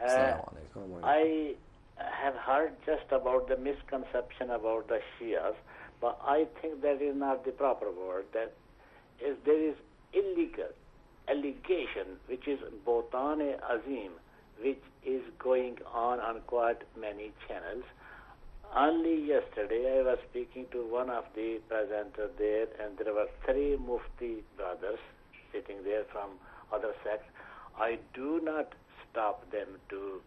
I have heard just about the misconception about the Shias, but I think that is not the proper word. That is, there is illegal allegation, which is Botan-e-Azim, which is going on quite many channels. Only yesterday I was speaking to one of the presenters there, and there were 3 Mufti brothers sitting there from other sects. I do not stop them to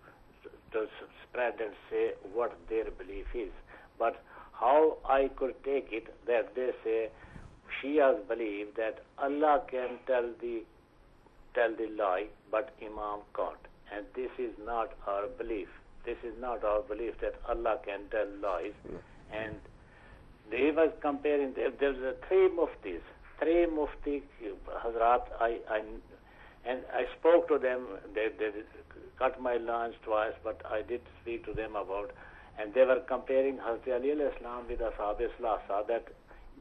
spread and say what their belief is, but how I could take it that they say Shias believe that Allah can tell the lie, but Imam can't, and this is not our belief. This is not our belief that Allah can tell lies. And they was comparing. There's 3 Muftis, 3 Mufti Hazrat. And I spoke to them. They cut my lunch twice, but I did speak to them about, and they were comparing Hazrat Ali alayhi salam with Ashab Salasa, that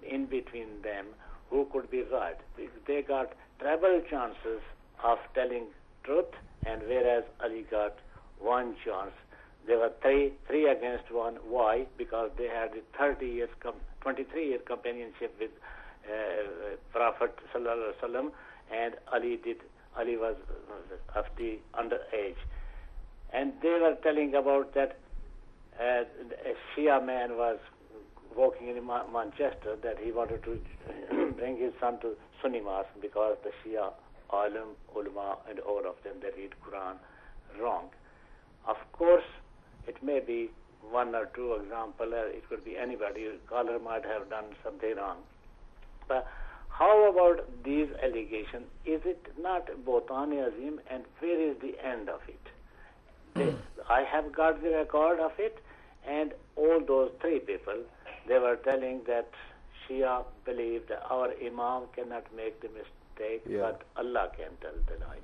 in between them, who could be right. They got treble chances of telling truth, and whereas Ali got 1 chance. There were 3 against 1. Why? Because they had the 23 years companionship with Prophet Sallallahu Alaihi Wasallam, and Ali was of the underage. And they were telling about that a Shia man was walking in Manchester, that he wanted to bring his son to Sunni mosque because the Shia alim, ulama, and all of them, they read Quran wrong. Of course, it may be 1 or 2 example. It could be anybody. Caller might have done something wrong. But how about these allegations? Is it not Botan-e-Azim, and where is the end of it? I have got the record of it, and all those 3 people, they were telling that Shia believed that our Imam cannot make the mistake, but Allah can tell the lies.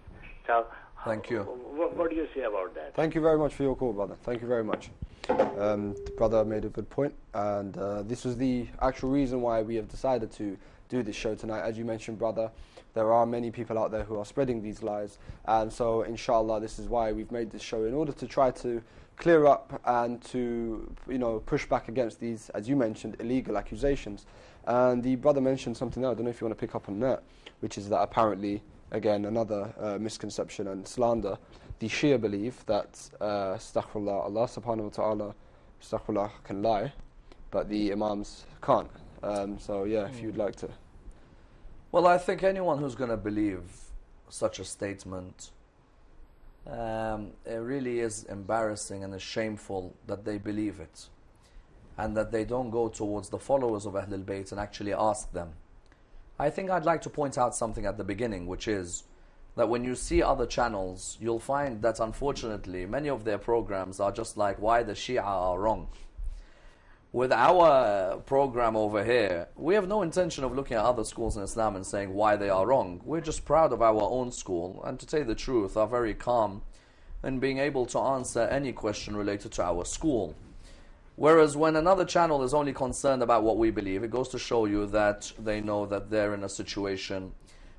So, thank you. What do you say about that? Thank you very much for your call, brother. Thank you very much. The brother made a good point, and this was the actual reason why we have decided to do this show tonight. As you mentioned, brother, there are many people out there who are spreading these lies, and so inshallah this is why we've made this show, in order to try to clear up and to, you know, push back against these, as you mentioned, illegal accusations. And the brother mentioned something there, I don't know if you want to pick up on that, which is that apparently, again, another misconception and slander. The Shia believe that astaghfirullah, Allah subhanahu wa ta'ala, astaghfirullah, can lie, but the Imams can't. So yeah, if you'd like to. Well, I think anyone who's going to believe such a statement, it really is embarrassing and is shameful that they believe it, and that they don't go towards the followers of Ahlul Bayt and actually ask them. I think I'd like to point out something at the beginning, which is that when you see other channels, you'll find that unfortunately many of their programs are just like why the Shia are wrong. With our program over here, we have no intention of looking at other schools in Islam and saying why they are wrong. We're just proud of our own school, and to tell you the truth, are very calm in being able to answer any question related to our school. Whereas when another channel is only concerned about what we believe, it goes to show you that they know that they're in a situation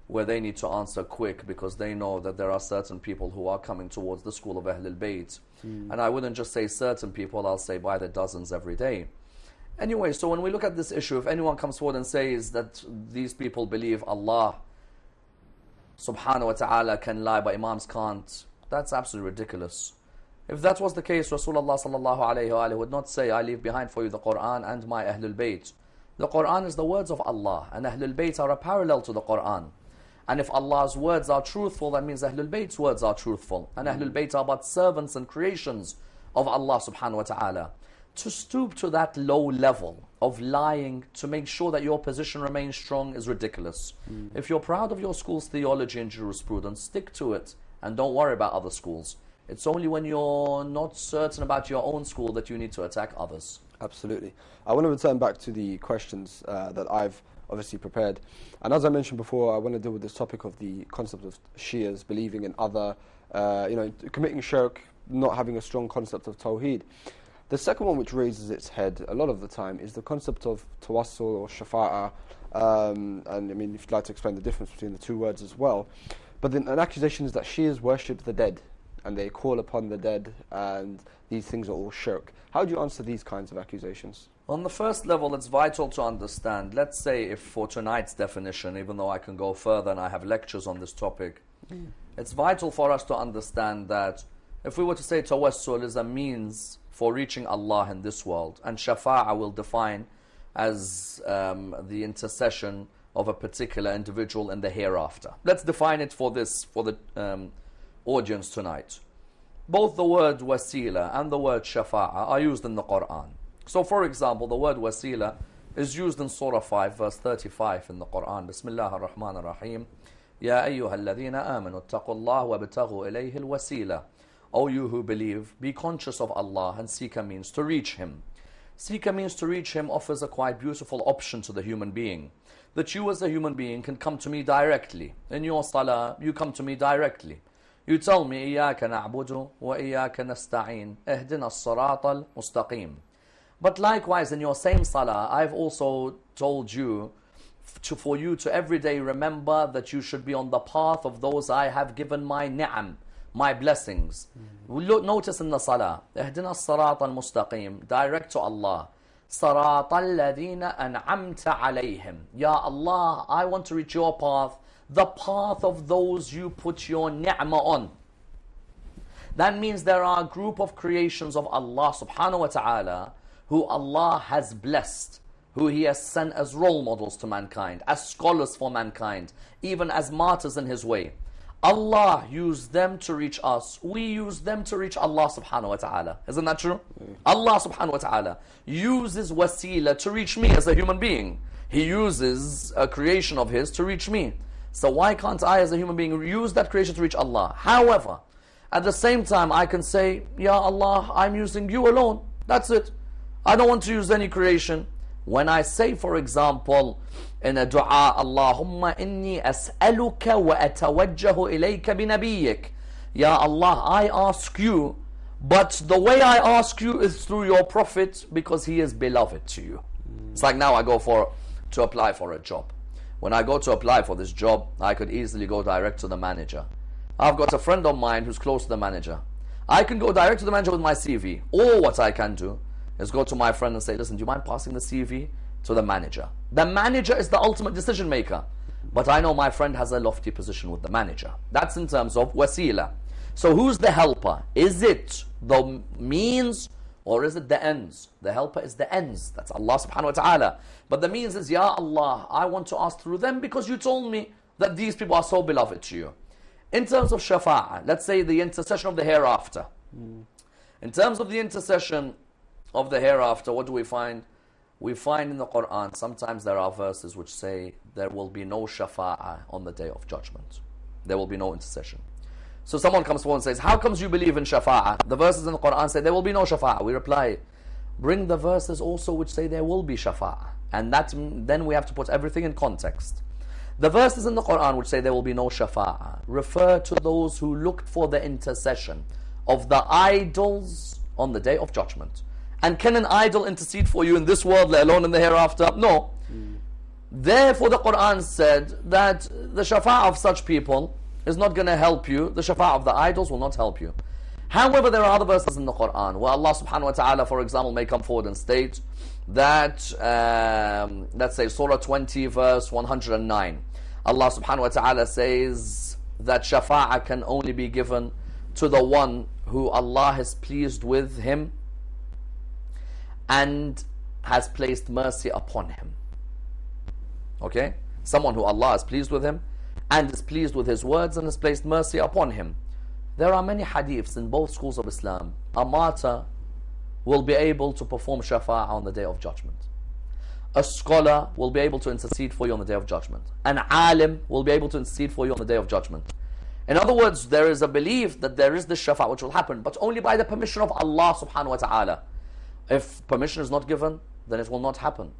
where they need to answer quick, because they know that there are certain people who are coming towards the school of Ahlul Bayt. And I wouldn't just say certain people, I'll say by the dozens every day. Anyway, so when we look at this issue, if anyone comes forward and says that these people believe Allah subhanahu wa ta'ala can lie but Imams can't, that's absolutely ridiculous. If that was the case, Rasulullah sallallahu alayhi wa would not say, I leave behind for you the Quran and my Ahlul Bayt. The Quran is the words of Allah, and Ahlul Bayt are a parallel to the Quran. And if Allah's words are truthful, that means Ahlul Bayt's words are truthful. And Ahlul Bayt are but servants and creations of Allah subhanahu wa ta'ala. To stoop to that low level of lying to make sure that your position remains strong is ridiculous. If you're proud of your school's theology and jurisprudence, stick to it and don't worry about other schools. It's only when you're not certain about your own school that you need to attack others. Absolutely. I want to return back to the questions that I've obviously prepared. And as I mentioned before, I want to deal with this topic of the concept of Shias believing in other, committing shirk, not having a strong concept of Tawheed. The second one which raises its head a lot of the time is the concept of tawassul or shafa'ah. And I mean, if you'd like to explain the difference between the two words as well. But then an accusation is that Shias worship the dead. and they call upon the dead, and these things are all shirk. How do you answer these kinds of accusations? On the first level, it's vital to understand, let's say if for tonight's definition, even though I can go further and I have lectures on this topic, it's vital for us to understand that if we were to say tawassul is a means for reaching Allah in this world, and shafa'a will define as the intercession of a particular individual in the hereafter. Let's define it for the audience tonight. Both the word wasiela and the word shafa'a are used in the Quran. So for example, the word wasiela is used in Surah 5 verse 35 in the Quran. Bismillah ar-Rahman ar-Rahim. Ya ayyuha alladhina amanu attaqullah wa abtaghu ilayhi al-wasila. O you who believe, be conscious of Allah and seek a means to reach Him. Seek a means to reach Him offers a quite beautiful option to the human being. That you as a human being can come to me directly. In your salah, you come to me directly. You tell me, إِيَّاكَ نَعْبُدُ وَإِيَّاكَ نَسْتَعِينُ اهْدِنَا الصِّرَاطَ الْمُسْتَقِيمُ. But likewise, in your same salah, I've also told you for you to every day remember that you should be on the path of those I have given my ni'am, my blessings. Notice in the salah, اهْدِنَا الصِّرَاطَ الْمُسْتَقِيمُ, direct to Allah. صَرَاطَ الَّذِينَ أَنْعَمْتَ عَلَيْهِمْ. Ya Allah, I want to reach your path, the path of those you put your ni'mah on. That means there are a group of creations of Allah subhanahu wa ta'ala who Allah has blessed, who He has sent as role models to mankind, as scholars for mankind, even as martyrs in His way. Allah used them to reach us. We use them to reach Allah subhanahu wa ta'ala. Isn't that true? Allah subhanahu wa ta'ala uses wasiela to reach me as a human being. He uses a creation of His to reach me. So why can't I as a human being use that creation to reach Allah? However, at the same time I can say, Ya Allah, I'm using you alone. That's it. I don't want to use any creation. When I say, for example, in a dua, Allahumma inni as'aluka wa atawajjahu ilayka binabiyyik. Ya Allah, I ask you, but the way I ask you is through your Prophet because he is beloved to you. It's like now I go to apply for a job. When I go to apply for this job, I could easily go direct to the manager. I've got a friend of mine who's close to the manager. I can go direct to the manager with my CV. Or what I can do is go to my friend and say, listen, do you mind passing the CV to the manager? The manager is the ultimate decision maker. But I know my friend has a lofty position with the manager. That's in terms of wasiela. So who's the helper? Is it the means or is it the ends? The helper is the ends. That's Allah subhanahu wa ta'ala. But the means is, Ya Allah, I want to ask through them because you told me that these people are so beloved to you. In terms of shafa'ah, let's say the intercession of the hereafter. In terms of the intercession of the hereafter, what do we find? We find in the Quran, sometimes there are verses which say there will be no shafa'ah on the day of judgment. There will be no intercession. So someone comes forward and says, how comes you believe in shafa'ah? The verses in the Quran say there will be no shafa'ah. We reply, bring the verses also which say there will be shafa'ah. And then we have to put everything in context. The verses in the Quran which say there will be no shafa'ah refer to those who looked for the intercession of the idols on the day of judgment. And can an idol intercede for you in this world, let alone in the hereafter? No. Therefore the Quran said that the shafa'ah of such people is not going to help you. The shafa'ah of the idols will not help you. However, there are other verses in the Quran where Allah subhanahu wa ta'ala, for example, may come forward and state that, let's say Surah 20 verse 109. Allah subhanahu wa ta'ala says that shafa'ah can only be given to the one who Allah is pleased with him and has placed mercy upon him. Okay? Someone who Allah is pleased with him and is pleased with his words and has placed mercy upon him. There are many hadiths in both schools of Islam. A martyr will be able to perform shafa'ah on the day of judgment. A scholar will be able to intercede for you on the day of judgment. An alim will be able to intercede for you on the day of judgment. In other words, there is a belief that there is this shafa'ah which will happen, but only by the permission of Allah subhanahu wa ta'ala. If permission is not given, then it will not happen.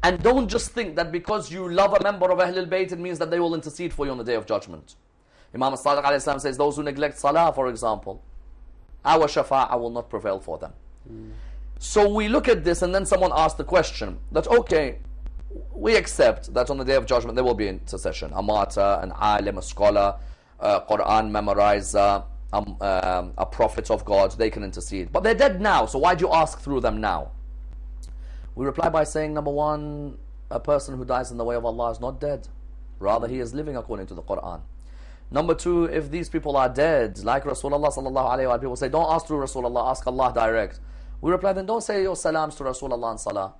And don't just think that because you love a member of Ahlul Bayt, it means that they will intercede for you on the day of judgment. Imam as-Sadiq alayhi salam says, those who neglect salah, for example, our shafa'ah will not prevail for them. So we look at this and then someone asks the question that, okay, we accept that on the day of judgment there will be intercession. A martyr, an alim, a scholar, Quran memorizer, a prophet of God, they can intercede. But they're dead now, so why do you ask through them now? We reply by saying, number one, a person who dies in the way of Allah is not dead. Rather, he is living according to the Quran. Number two, if these people are dead, like Rasulullah sallallahu alayhi wa, people say, don't ask through Rasulullah, ask Allah direct. We reply, then don't say your salams to Rasulullah in salah.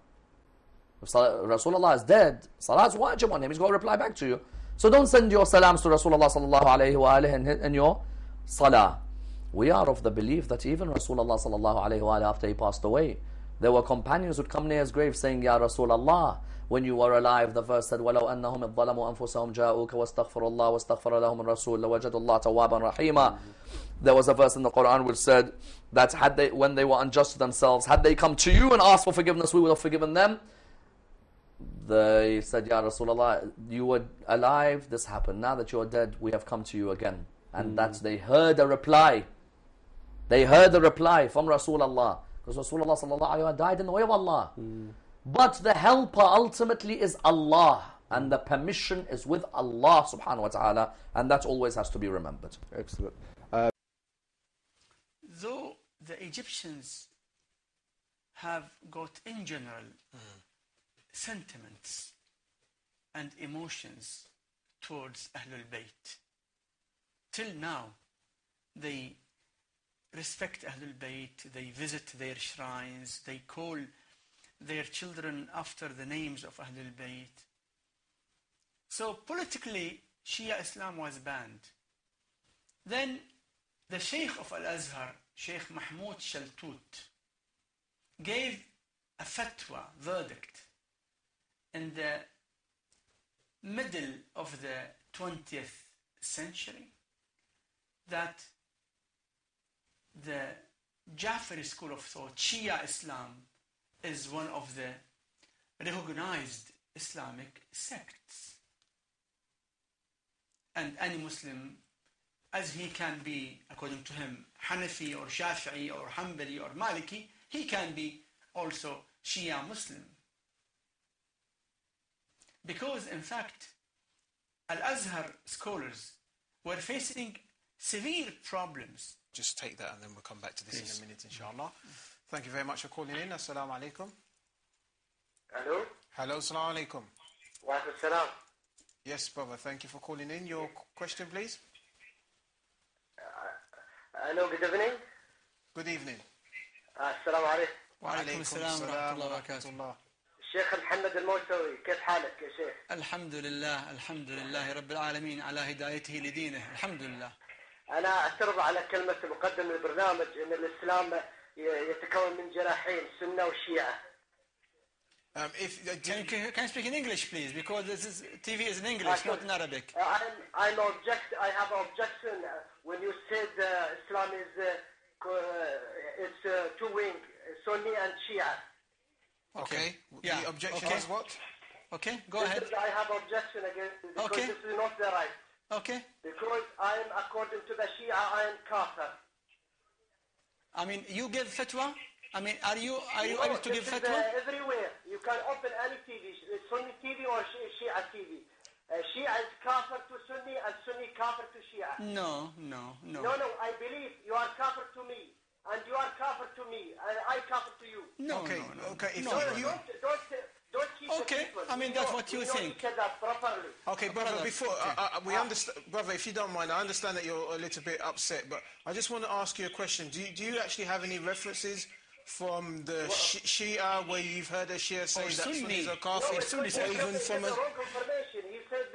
If Rasulullah is dead, salah is wajib on him, he's got to reply back to you. So don't send your salams to Rasulullah sallallahu alayhi wa in your salah. We are of the belief that even Rasulullah sallallahu alayhi wa after he passed away, there were companions who would come near his grave saying, Ya Rasulullah, when you were alive, the verse said, وَلَوْ أَنَّهُمْ اِظَّلَمُوا أَنفُسَهُمْ جَاءُوكَ وَاسْتَغْفَرُوا اللَّهَ وَاسْتَغْفَرَ لَهُمُ الرَّسُولُ لَوَجَدُوا اللَّهَ تَوَّابًا رَحِيمًا. There was a verse in the Quran which said that when they were unjust to themselves, had they come to you and asked for forgiveness, we would have forgiven them. They said, Ya Rasulullah, you were alive, this happened. Now that you are dead, we have come to you again. And that's, they heard a reply. They heard the reply from Rasulullah. Because Rasulullah sallallahu alayhi wa died in the way of Allah. But the helper ultimately is Allah. And the permission is with Allah subhanahu wa ta'ala. And that always has to be remembered. Excellent. Though the Egyptians have got in general sentiments and emotions towards Ahlul Bayt, till now they respect Ahlul Bayt, they visit their shrines, they call their children after the names of Ahlul Bayt. So politically, Shia Islam was banned. Then the Sheikh of Al-Azhar, Sheikh Mahmoud Shaltut, gave a fatwa, verdict, in the middle of the 20th century that the Jafari school of thought, Shia Islam, is one of the recognized Islamic sects. And any Muslim, as he can be, according to him, Hanafi or Shafi'i or Hanbali or Maliki, he can be also Shia Muslim. Because, in fact, Al-Azhar scholars were facing severe problems. Just take that and then we'll come back to this in a minute, inshallah. Thank you very much for calling in. Assalamu alaikum. Hello? Hello, assalamu alaikum. Wa alaikum salam. Yes, brother, thank you for calling in. Your question, please. Hello, good evening. Good evening. Assalamu alaikum. Wa alaikum salam wa rahmatullahi wa barakatuh. الشيخ محمد الموسوي كيف حالك يا شيخ؟ الحمد لله رب العالمين على هدايته لدينه الحمد لله. أنا أعترض على كلمة مقدم البرنامج إن الإسلام يتكون من جناحين سنة وشيعة. Can you speak in English, please? Because this TV is in English, not in Arabic. I have objection when you said Islam is it's two-wing, Sunni and Shia. Okay. Yeah. The objection is what? Okay, go ahead. I have objection against it because this is not the right. Okay. Because I am, according to the Shia, I am kafir. I mean, you give fatwa? I mean, are you able to give fatwa? Everywhere. You can open any TV, Sunni TV or Shia TV. Shia is kafir to Sunni and Sunni kafir to Shia. No. No, I believe you are kafir to me. And you are kafir to me, and I kafir to you. No. Okay. Don't keep okay. people. I mean, that's what you think. Properly. Okay, brother. Before we understand, brother, if you don't mind, I understand that you're a little bit upset, but I just want to ask you a question. Do you actually have any references from the Shia where you've heard a Shia say that Sunnis are kafir, or even from a... wrong information. He said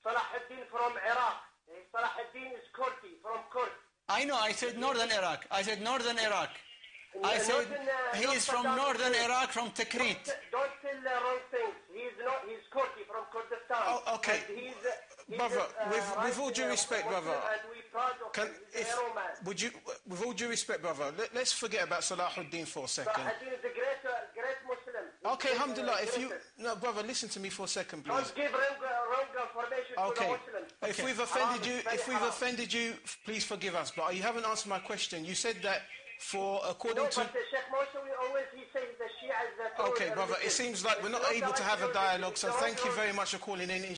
Salah ad-Din from Iraq. Salah ad-Din is Kurdi, from Kurd. I know, I said northern Iraq. I said he is from northern Iraq, from Tikrit. Don't tell the wrong things. He's Kurdi from Kurdistan. Oh, okay. Brother, with all due respect, brother, with all due respect, brother, let's forget about Salahuddin for a second. Salahuddin is a great Muslim. Okay, alhamdulillah, no, brother, listen to me for a second, please. Don't give wrong information to the Muslims. If we've offended you, please forgive us. But you haven't answered my question. You said that according to... Sheikh Mosawi always, he says the Shia is the... Okay, brother, it seems like we're not able to have a dialogue, so thank you very much for calling in.